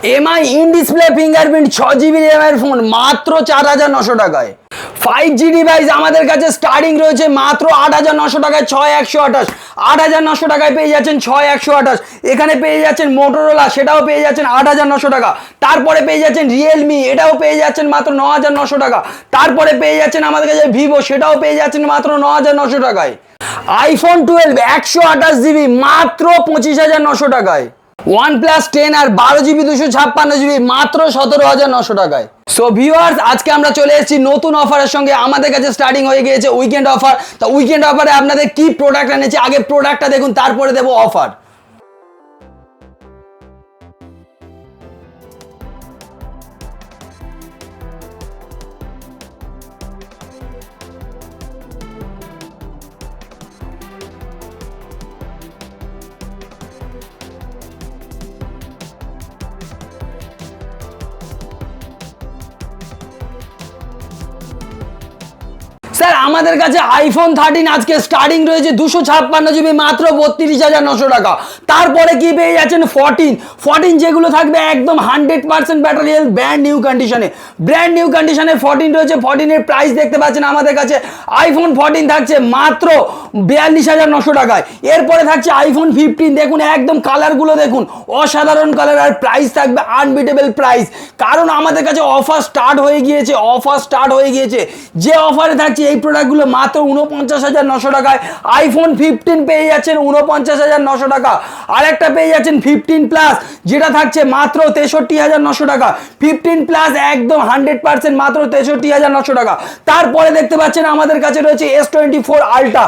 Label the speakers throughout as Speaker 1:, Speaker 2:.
Speaker 1: MI in display fingerprint 6GB র্যামের phone মাত্র 4900 টাকায়। 5G ডিভাইস আমাদের কাছে স্টার্টিং রয়েছে মাত্র 8900 টাকায় 6128। 8900 টাকায় পেয়ে যাচ্ছেন 6128। এখানে পেয়ে যাচ্ছেন মোটরোলা, সেটাও পেয়ে যাচ্ছেন 8900 টাকা। তারপরে পেয়ে যাচ্ছেন রিয়েলমি, এটাও পেয়ে যাচ্ছেন মাত্র 9900 টাকা। তারপরে পেয়ে যাচ্ছেন আমাদের কাছে ভিভো, সেটাও পেয়ে যাচ্ছেন মাত্র 9900 টাকায়। আইফোন 12 128GB মাত্র 25900 টাকায়। OnePlus 10 আর 12GB 256GB মাত্র 17900 টাকায়। সো ভিউয়ার্স, আজকে আমরা চলে এসেছি নতুন অফারের সঙ্গে। আমাদের কাছে স্টার্টিং হয়ে গিয়েছে উইকেন্ড অফার। তো উইকেন্ড অফারে আপনাদের কি প্রোডাক্ট এনেছে, আগে প্রোডাক্টটা দেখুন, তারপরে দেবো অফার। স্যার, আমাদের কাছে আইফোন 13 আজকে স্টার্টিং রয়েছে 256GB মাত্র 32900 টাকা। তারপরে কি পেয়ে যাচ্ছেন 14 যেগুলো থাকবে একদম 100% ব্যাটারি হেলথ, ব্র্যান্ড নিউ কন্ডিশনে। 14 রয়েছে। 14 এর প্রাইস দেখতে পাচ্ছেন আমাদের কাছে। আইফোন 14 থাকছে মাত্র 42900 টাকায়। এরপরে থাকছে আইফোন 15, দেখুন একদম কালারগুলো দেখুন, অসাধারণ কালার, আর প্রাইস থাকবে আনবিটেবল প্রাইস, কারণ আমাদের কাছে অফার স্টার্ট হয়ে গিয়েছে। যে অফারে থাকছে এই প্রোডাক্টগুলো মাত্র 49900 টাকায়। আইফোন 15 পেয়ে যাচ্ছেন 49900 টাকা। আরেকটা পেয়ে যাচ্ছেন 15 প্লাস, যেটা থাকছে মাত্র 63900 টাকা। 15 প্লাস একদম 100% মাত্র 63900 টাকা। তারপরে দেখতে পাচ্ছেন আমাদের কাছে রয়েছে S24 আলট্রা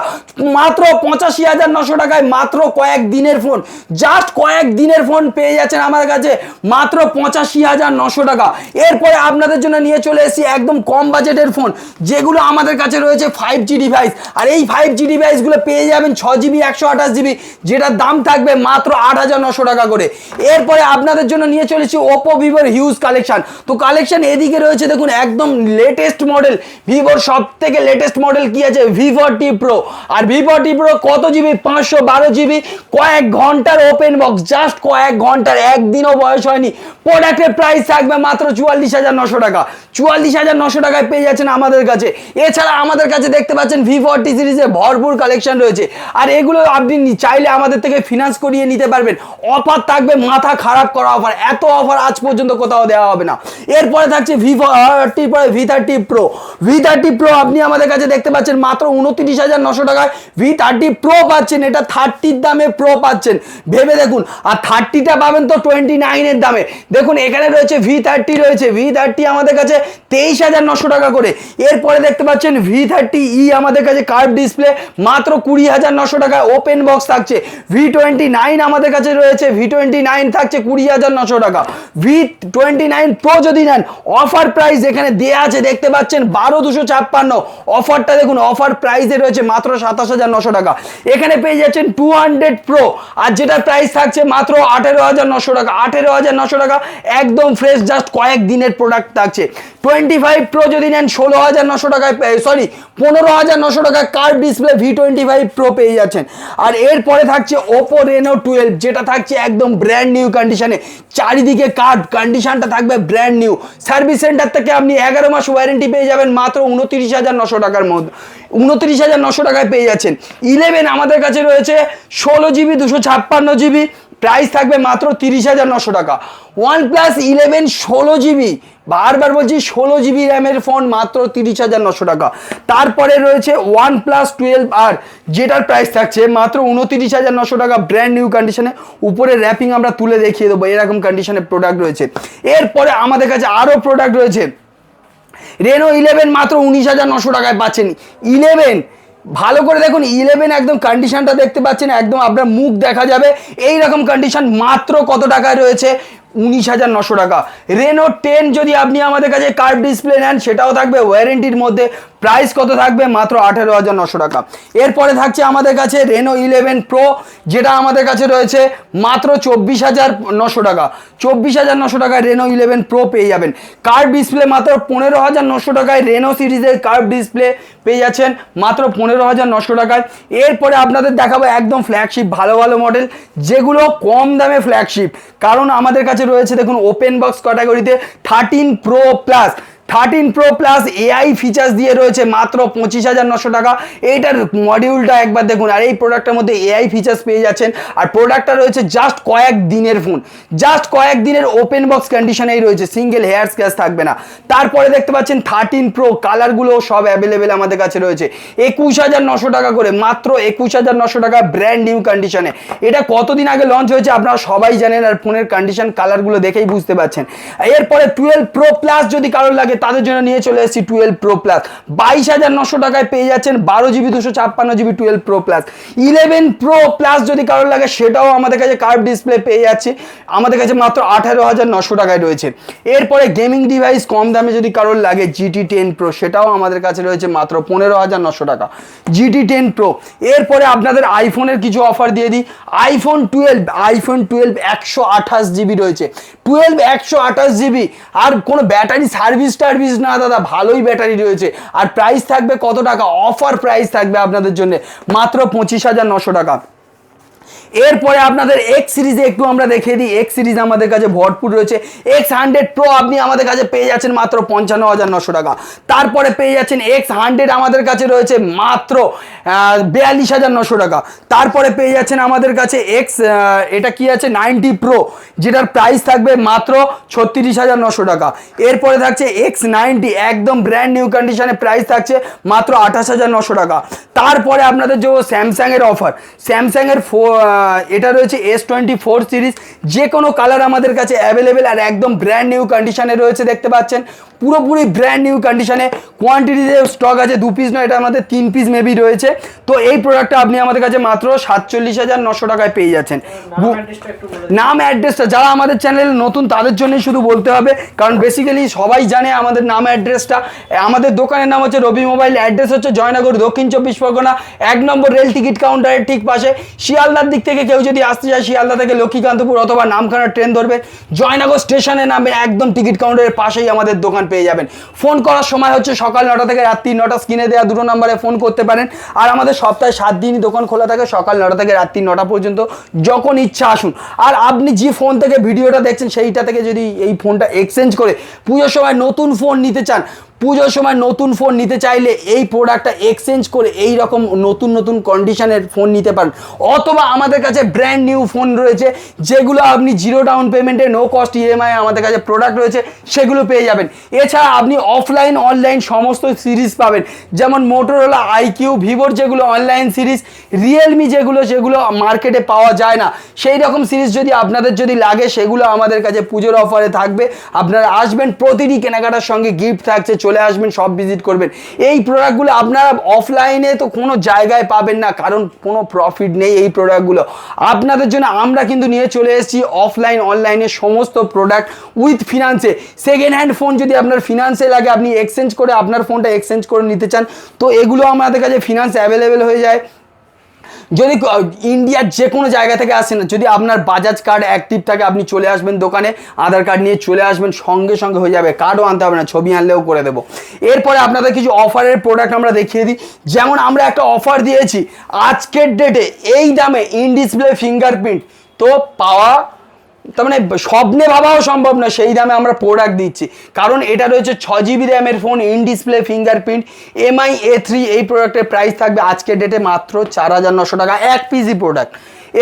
Speaker 1: মাত্র 85900 টাকায়। মাত্র কয়েকদিনের ফোন, জাস্ট কয়েকদিনের ফোন পেয়ে যাচ্ছেন আমাদের কাছে মাত্র 85900 টাকা। এরপরে আপনাদের জন্য নিয়ে চলে এসেছি একদম কম বাজেটের ফোন, যেগুলো আমাদের কাছে রয়েছে 5G ডিভাইস। আর এই 5G ডিভাইসগুলো পেয়ে যাবেন 6GB 128GB, যেটার দাম থাকবে মাত্র 8900 টাকা করে। এরপরে আপনাদের জন্য নিয়ে চলেছি ওপো ভিভোর হিউজ কালেকশন। তো কালেকশন এদিকে রয়েছে দেখুন, একদম লেটেস্ট মডেল, ভিভোর সব থেকে লেটেস্ট মডেল কি আছে, V40 Pro। আর V40 Pro কত জিবি, 512GB, কয়েক ঘন্টার ওপেন বক্স, জাস্ট কয়েক ঘন্টার, একদিনও বয়স হয়নি। প্রোডাক্টের প্রাইস থাকবে মাত্র 44900 টাকা। 44900 টাকায় পেয়ে যাচ্ছেন আমাদের কাছে। এছাড়া আমাদের কাছে দেখতে পাচ্ছেন V40 সিরিজে ভরপুর কালেকশন রয়েছে, আর এগুলো আপনি চাইলে আমাদের থেকে ফিনান্স করিয়ে নিতে পারবেন। অফার থাকবে মাথা খারাপ করা অফার, এত অফার আজ পর্যন্ত কোথাও দেওয়া হবে না। এরপরে থাকছে V40 পরে V30 Pro। V30 Pro আপনি আমাদের কাছে দেখতে পাচ্ছেন মাত্র 29900 টাকায় V30 Pro পাচ্ছেন। এটা 30 দামে Pro পাচ্ছেন, ভেবে দেখুন। আর 30টা পাবেন তো 29 এর দামে। দেখুন এখানে রয়েছে V30 আমাদের কাছে 23900 টাকা করে। এরপরে দেখতে পাচ্ছেন V30e আমাদের কাছে কার্ভ ডিসপ্লে মাত্র 20900 টাকায়, ওপেন বক্স থাকছে। V29 আমাদের কাছে রয়েছে, V29 থাকছে 20900 টাকা। V29 Pro যদি নেন, অফার প্রাইস এখানে দেয়া আছে দেখতে পাচ্ছেন 12256। অফারটা দেখুন, অফার প্রাইসে রয়েছে মাত্র 27900 টাকা। এখানে পেয়ে যাচ্ছেন 200 Pro, আর যেটার প্রাইস থাকছে মাত্র 18900 টাকা। 18900 টাকা একদম ফ্রেশ, জাস্ট কয়েক দিনের প্রোডাক্ট থাকছে। 25 Pro যদি নেন 16900 টাকায়, সরি 15900 টাকায় কার্ভ ডিসপ্লে V25 Pro পেয়ে যাচ্ছেন। আর এরপরে থাকছে Oppo Reno 12, যেটা থাকছে একদম ব্র্যান্ড নিউ কন্ডিশনে, চারিদিকে কার্ভ, কন্ডিশনটা থাকবে ব্র্যান্ড নিউ। সার্ভিস সেন্টার থেকে আপনি 11 মাস ওয়ারেন্টি পেয়ে যাবেন মাত্র 29900 টাকার মধ্যে। 29900 টাকায় পেয়ে যাচ্ছেন। 11 আমাদের কাছে রয়েছে 16GB 256GB, প্রাইস থাকবে মাত্র 30900 টাকা। OnePlus 11 16GB, বারবার বলছি 16GB র্যামের ফোন মাত্র 30900 টাকা। তারপরে রয়েছে OnePlus 12R, যেটার প্রাইস থাকছে মাত্র 29900 টাকা, ব্র্যান্ড নিউ কন্ডিশনে। উপরে র্যাপিং আমরা তুলে দেখিয়ে দেবো, এরকম কন্ডিশনের প্রোডাক্ট রয়েছে। এরপরে আমাদের কাছে আরও প্রোডাক্ট রয়েছে। Reno 11 মাত্র 19900 টাকায় পাচ্ছেন। 11 ভালো করে দেখুন, 11 একদম কন্ডিশনটা দেখতে পাচ্ছেন, একদম আপনার মুখ দেখা যাবে এই রকম কন্ডিশন। মাত্র কত টাকায় রয়েছে, 19900 টাকা। Reno 10 যদি আপনি আমাদের কাছে কার্ভ ডিসপ্লে নেন, সেটাও থাকবে ওয়ারেন্টির মধ্যে, প্রাইস কত থাকবে, মাত্র 18900 টাকা। এরপরে থাকছে আমাদের কাছে Reno 11 Pro, যেটা আমাদের কাছে রয়েছে মাত্র 24900 টাকা। 24900 টাকায় Reno 11 Pro পেয়ে যাবেন। কার্ভ ডিসপ্লে মাত্র 15900 টাকায় Reno সিরিজের কার্ভ ডিসপ্লে পেয়ে যাচ্ছেন মাত্র 15900 টাকায়। এরপরে আপনাদের দেখাবো একদম ফ্ল্যাগশিপ ভালো ভালো মডেল, যেগুলো কম দামে ফ্ল্যাগশিপ, কারণ আমাদের কাছে কাছে রয়েছে দেখুন ওপেন বক্স ক্যাটাগরিতে 13 Pro Plus AI ফিচার্স দিয়ে রয়েছে মাত্র 25,900 টাকা। এইটার মডিউলটা একবার দেখুন, আর এই প্রোডাক্টের মধ্যে AI ফিচার্স পেয়ে যাচ্ছেন। আর প্রোডাক্টটা রয়েছে জাস্ট কয়েক দিনের ফোন, জাস্ট কয়েক দিনের ওপেন বক্স কন্ডিশনেই রয়েছে, সিঙ্গেল হেয়ার স্ক্র্যাচ থাকবে না। তারপরে দেখতে পাচ্ছেন 13 Pro কালারগুলো সব অ্যাভেলেবেল আমাদের কাছে রয়েছে 21,900 টাকা করে, মাত্র 21,900 টাকা ব্র্যান্ড নিউ কন্ডিশনে। এটা কতদিন আগে লঞ্চ হয়েছে আপনারা সবাই জানেন, আর ফোনের কন্ডিশন কালারগুলো দেখেই বুঝতে পারছেন। এরপরে 12 Pro Plus যদি কারোর লাগে তাদের জন্য নিয়ে চলে এসেছি 12 Pro Plus, 22,900 টাকায় পেয়ে যাচ্ছেন 12GB 256GB 12 Pro Plus। 11 Pro Plus যদি কারোর লাগে সেটাও আমাদের কাছে কার্ভ ডিসপ্লে পেয়ে যাচ্ছে, আমাদের কাছে মাত্র 18,900 টাকায় রয়েছে। এরপরে গেমিং ডিভাইস কম দামে যদি কারোর লাগে GT 10 Pro, সেটাও আমাদের কাছে রয়েছে মাত্র 15,900 টাকা GT 10 Pro। এরপরে আপনাদের আইফোনের কিছু অফার দিয়ে দিই। আইফোন 12 128GB রয়েছে, 12 128GB, আর কোনো ব্যাটারি সার্ভিস না দাদা, ভালোই ব্যাটারি রয়েছে। আর প্রাইস থাকবে কত টাকা, অফার প্রাইস থাকবে আপনাদের জন্য মাত্র 25,900 টাকা। এরপরে আপনাদের এক্স সিরিজে একটু আমরা দেখিয়ে দিই। এক্স সিরিজ আমাদের কাছে ভরপুর রয়েছে। X100 Pro আপনি আমাদের কাছে পেয়ে যাচ্ছেন মাত্র 55,900 টাকা। তারপরে পেয়ে যাচ্ছেন X100 আমাদের কাছে রয়েছে মাত্র 42,900 টাকা। তারপরে পেয়ে যাচ্ছেন আমাদের কাছে এটা কি আছে 90 Pro, যেটার প্রাইস থাকবে মাত্র 36,900 টাকা। এরপরে থাকছে X90 একদম ব্র্যান্ড নিউ কন্ডিশনে, প্রাইস থাকছে মাত্র 28,900 টাকা। তারপরে আপনাদের যে স্যামসাংয়ের অফার, স্যামসাংয়ের এটা রয়েছে S24 সিরিজ, যে কোনো কালার আমাদের কাছে অ্যাভেলেবেল, আর একদম ব্র্যান্ড নিউ কন্ডিশনে রয়েছে, দেখতে পাচ্ছেন পুরোপুরি ব্র্যান্ড নিউ কন্ডিশনে। কোয়ান্টিটিতে স্টক আছে 2 পিস নয়, এটা আমাদের 3 পিস মেবি রয়েছে। তো এই প্রোডাক্টটা আপনি আমাদের কাছে মাত্র 47,900 টাকায় পেয়ে যাচ্ছেন। নাম অ্যাড্রেসটা যারা আমাদের চ্যানেলে নতুন তাদের জন্যই শুধু বলতে হবে, কারণ বেসিক্যালি সবাই জানে আমাদের নাম অ্যাড্রেসটা। আমাদের দোকানের নাম হচ্ছে রবি মোবাইল, অ্যাড্রেস হচ্ছে জয়নগর, দক্ষিণ 24 পরগনা, 1 নম্বর রেল টিকিট কাউন্টারের ঠিক পাশে। শিয়ালদার দিক থেকে কেউ যদি আসতে চায়, শিয়ালদা থেকে লক্ষ্মীকান্তপুর অথবা নামখানা ট্রেন ধরবে, জয়নগর স্টেশনে নামবে, একদম টিকিট কাউন্টারের পাশেই আমাদের দোকান পেয়ে যাবেন। ফোন করার সময় হচ্ছে সকাল 9টা থেকে রাত্রি 9টা, স্ক্রিনে দেওয়া দুটো নম্বরে ফোন করতে পারেন। আর আমাদের সপ্তাহে 7 দিনই দোকান খোলা থাকে, সকাল 9টা থেকে রাত্রি 9টা পর্যন্ত, যখন ইচ্ছা আসুন। আর আপনি যে ফোন থেকে ভিডিওটা দেখছেন সেইটা থেকে যদি এই ফোনটা এক্সচেঞ্জ করে পুজোর সময় নতুন ফোন নিতে চান, পুজোর সময় নতুন ফোন নিতে চাইলে এই প্রোডাক্টটা এক্সচেঞ্জ করে এই রকম নতুন কন্ডিশনের ফোন নিতে পারেন। অথবা আমাদের কাছে ব্র্যান্ড নিউ ফোন রয়েছে, যেগুলো আপনি 0 ডাউন পেমেন্টে নো কস্ট EMI আমাদের কাছে প্রোডাক্ট রয়েছে, সেগুলো পেয়ে যাবেন। এছাড়া আপনি অফলাইন অনলাইন সমস্ত সিরিজ পাবেন, যেমন মোটরোলা, IQ, ভিভোর যেগুলো অনলাইন সিরিজ, রিয়েলমি যেগুলো মার্কেটে পাওয়া যায় না, সেই রকম সিরিজ যদি আপনাদের যদি লাগে, সেগুলো আমাদের কাছে পুজোর অফারে থাকবে। আপনারা আসবেন, প্রতিটি কেনাকাটার সঙ্গে গিফট থাকছে, চলে আসবেন, সব ভিজিট করবেন। এই প্রোডাক্টগুলো আপনারা অফলাইনে তো কোনো জায়গায় পাবেন না, কারণ কোনো প্রফিট নেই এই প্রোডাক্টগুলো। আপনাদের জন্য আমরা কিন্তু নিয়ে চলে এসেছি অফলাইন অনলাইনে সমস্ত প্রোডাক্ট উইথ ফিনান্সে। সেকেন্ড হ্যান্ড ফোন যদি আপনার ফিনান্সে লাগে, আপনি এক্সচেঞ্জ করে আপনার ফোনটা এক্সচেঞ্জ করে নিতে চান, তো এগুলো আমাদের কাছে ফিনান্স অ্যাভেলেবেল হয়ে যায়। যদি ইন্ডিয়ার যে কোনো জায়গা থেকে আসেন, যদি আপনার বাজাজ কার্ড অ্যাক্টিভ থাকে, আপনি চলে আসবেন দোকানে, আধার কার্ড নিয়ে চলে আসবেন, সঙ্গে সঙ্গে হয়ে যাবে, কার্ডও আনতে হবে না, ছবি আনলেও করে দেবো। এরপরে আপনাদের কিছু অফারের প্রোডাক্ট আমরা দেখিয়ে দিই। যেমন আমরা একটা অফার দিয়েছি আজকের ডেটে, এই দামে ইন ডিসপ্লে ফিঙ্গারপ্রিন্ট তো পাওয়া তার মানে স্বপ্নে ভাবাও সম্ভব না, সেই দামে আমরা প্রোডাক্ট দিচ্ছি। কারণ এটা রয়েছে 6GB র্যামের phone, in display fingerprint, MI A3। এই প্রোডাক্টের প্রাইস থাকবে আজকের ডেটে মাত্র 4,900 টাকা, 1 পিসি প্রোডাক্ট।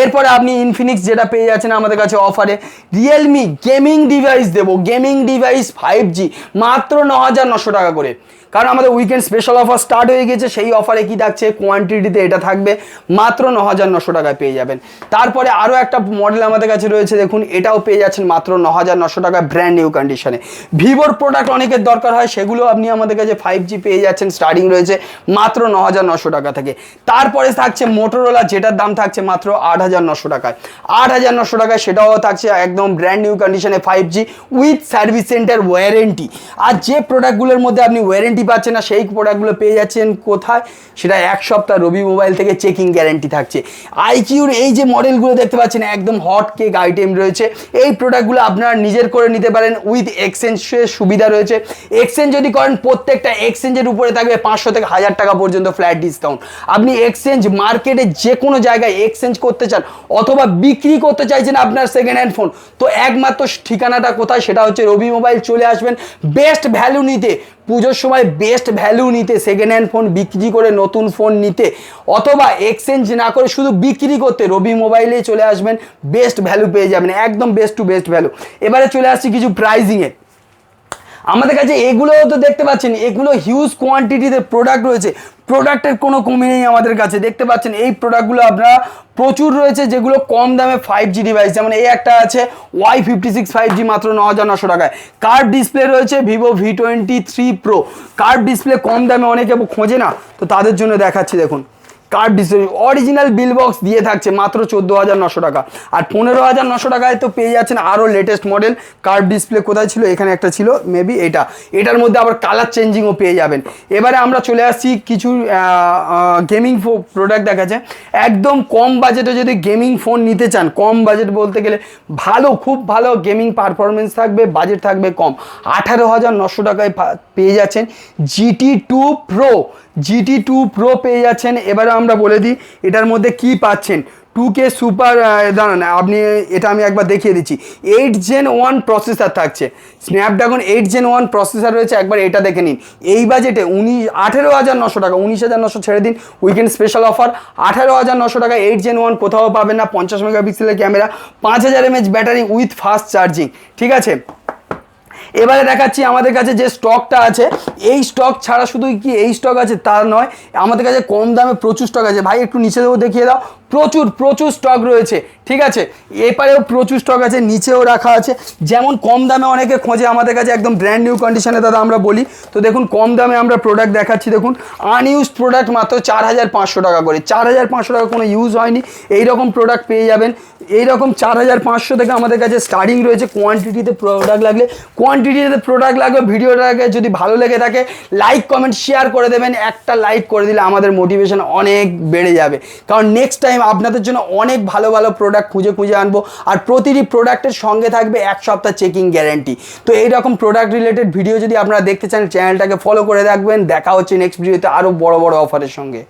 Speaker 1: এরপরে আপনি ইনফিনিক্স যেটা পেয়ে যাচ্ছেন আমাদের কাছে অফারে, রিয়েলমি গেমিং ডিভাইস দেবো, গেমিং ডিভাইস 5G মাত্র 9,900 টাকা করে। কারণ আমাদের উইকেন্ড স্পেশাল অফার স্টার্ট হয়ে গেছে, সেই অফারে কি থাকছে, কোয়ান্টিটিতে এটা থাকবে মাত্র 9,900 টাকায় পেয়ে যাবেন। তারপরে আরও একটা মডেল আমাদের কাছে রয়েছে, দেখুন এটাও পেয়ে যাচ্ছেন মাত্র 9,900 টাকা ব্র্যান্ড নিউ কন্ডিশনে। ভিভোর প্রোডাক্ট অনেকের দরকার হয়, সেগুলো আপনি আমাদের কাছে 5G পেয়ে যাচ্ছেন, স্টার্টিং রয়েছে মাত্র 9,900 টাকা থেকে। তারপরে থাকছে মোটরোলা, যেটার দাম থাকছে মাত্র 8,900 টাকায়, 8,900 টাকায় সেটাও থাকছে একদম ব্র্যান্ড নিউ কন্ডিশনে 5G with service centre warranty. আর যে প্রোডাক্টগুলোর মধ্যে আপনি ওয়ারেন্টি গ্যারেন্টি পাচ্ছেন না, সেই প্রোডাক্টগুলো পেয়ে যাচ্ছেন কোথায়, সেটা 1 সপ্তাহ রবি মোবাইল থেকে চেকিং গ্যারেন্টি থাকছে। আইকিউর এই যে মডেলগুলো দেখতে পাচ্ছেন একদম হট কেক আইটেম রয়েছে, এই প্রোডাক্টগুলো আপনারা নিজের করে নিতে পারেন, উইথ এক্সচেঞ্জের সুবিধা রয়েছে। এক্সচেঞ্জ যদি করেন প্রত্যেকটা এক্সচেঞ্জের উপরে থাকবে 500 থেকে 1000 টাকা পর্যন্ত ফ্ল্যাট ডিসকাউন্ট। আপনি এক্সচেঞ্জ মার্কেটে যে কোনো জায়গায় এক্সচেঞ্জ করতে চান অথবা বিক্রি করতে চাইছেন আপনার সেকেন্ড হ্যান্ড ফোন, তো একমাত্র ঠিকানাটা কোথায়, সেটা হচ্ছে রবি মোবাইল। চলে আসবেন বেস্ট ভ্যালু নিতে, পুজোর সময় বেস্ট ভ্যালু নিতে, সেকেন্ড হ্যান্ড ফোন বিক্রি করে নতুন ফোন নিতে, অথবা এক্সচেঞ্জ না করে শুধু বিক্রি করতে রবি মোবাইলে চলে আসবেন, বেস্ট ভ্যালু পেয়ে যাবেন, একদম বেস্ট টু বেস্ট ভ্যালু। এবারে চলে আসছি কিছু প্রাইজিংয়ে। আমাদের কাছে এগুলো তো দেখতে পাচ্ছেন, এগুলো হিউজ কোয়ান্টিটিতে প্রোডাক্ট রয়েছে, প্রোডাক্টের কোনো কমি নেই আমাদের কাছে। দেখতে পাচ্ছেন এই প্রোডাক্টগুলো আপনারা প্রচুর রয়েছে যেগুলো কম দামে 5G ডিভাইস, যেমন এই একটা আছে Y56 5G মাত্র 9900 টাকায়। কার্ভ ডিসপ্লে রয়েছে Vivo V23 Pro, curve display কম দামে অনেকে খোঁজে না, তো তাদের জন্য দেখাচ্ছি। দেখুন curve display original bill box দিয়ে থাকছে মাত্র 14900 টাকা, আর 15900 টাকায় তো পেয়ে যাচ্ছেন আরও লেটেস্ট মডেল। কার্ভ ডিসপ্লে কোথায় ছিল, এখানে একটা ছিল মেবি, এটার মধ্যে আবার কালার চেঞ্জিংও পেয়ে যাবেন। এবারে আমরা চলে আসছি কিছু গেমিং প্রোডাক্ট দেখাচ্ছে। একদম কম বাজেটে যদি গেমিং ফোন নিতে চান, কম বাজেট বলতে গেলে ভালো, খুব ভালো গেমিং পারফরমেন্স থাকবে, বাজেট থাকবে কম, 18900 টাকায় পেয়ে যাচ্ছেন GT2 Pro, GT2 Pro পেয়ে যাচ্ছেন। এবারে আমরা বলে দিই এটার মধ্যে কি পাচ্ছেন। 2K সুপার, দাঁড়ান আপনি এটা আমি একবার দেখিয়ে দিচ্ছি। 8 Gen 1 প্রসেসর থাকছে, স্ন্যাপড্রাগন 8 Gen 1 প্রসেসর রয়েছে, একবার এটা দেখে নিন। এই বাজেটে 18900 টাকা, 19900 ছেড়ে দিন, উইকেন্ড স্পেশাল অফার, 18900 টাকা 8 Gen 1 কোথাও পাবেন না। 50 মেগাপিক্সেলের camera, 5000 mAh battery with fast charging, ঠিক আছে। এবারে দেখাচ্ছি আমাদের কাছে যে স্টকটা আছে, এই স্টক ছাড়া শুধু কি এই স্টক আছে তা নয়, আমাদের কাছে কম দামে প্রচুর স্টক আছে। ভাই একটু নিচে দেবো, দেখিয়ে দাও, প্রচুর স্টক রয়েছে, ঠিক আছে। এপারেও প্রচুর স্টক আছে, নিচেও রাখা আছে। যেমন কম দামে অনেকে খোঁজে, আমাদের কাছে একদম ব্র্যান্ড নিউ কন্ডিশনে দাদা আমরা বলি, তো দেখুন কম দামে আমরা প্রোডাক্ট দেখাচ্ছি। দেখুন আনইউজড প্রোডাক্ট মাত্র 4500 টাকা করে, 4500 টাকা, কোনো ইউজ হয়নি, এইরকম প্রোডাক্ট পেয়ে যাবেন। এইরকম 4500 থেকে আমাদের কাছে স্টার্টিং রয়েছে। কোয়ান্টিটিতে প্রোডাক্ট লাগবে ভিডিওটাকে যদি ভালো লেগে থাকে লাইক কমেন্ট শেয়ার করে দেবেন। একটা লাইক করে দিলে আমাদের মোটিভেশন অনেক বেড়ে যাবে, কারণ নেক্সট টাইম আপনাদের জন্য অনেক ভালো প্রোডাক্ট খুঁজে আনবো, আর প্রতিটি প্রোডাক্টের সঙ্গে থাকবে 1 সপ্তাহ চেকিং গ্যারেন্টি। তো এইরকম প্রোডাক্ট রিলেটেড ভিডিও যদি আপনারা দেখতে চান চ্যানেলটাকে ফলো করে রাখবেন। দেখা হচ্ছে নেক্সট ভিডিওতে আরও বড় অফারের সঙ্গে।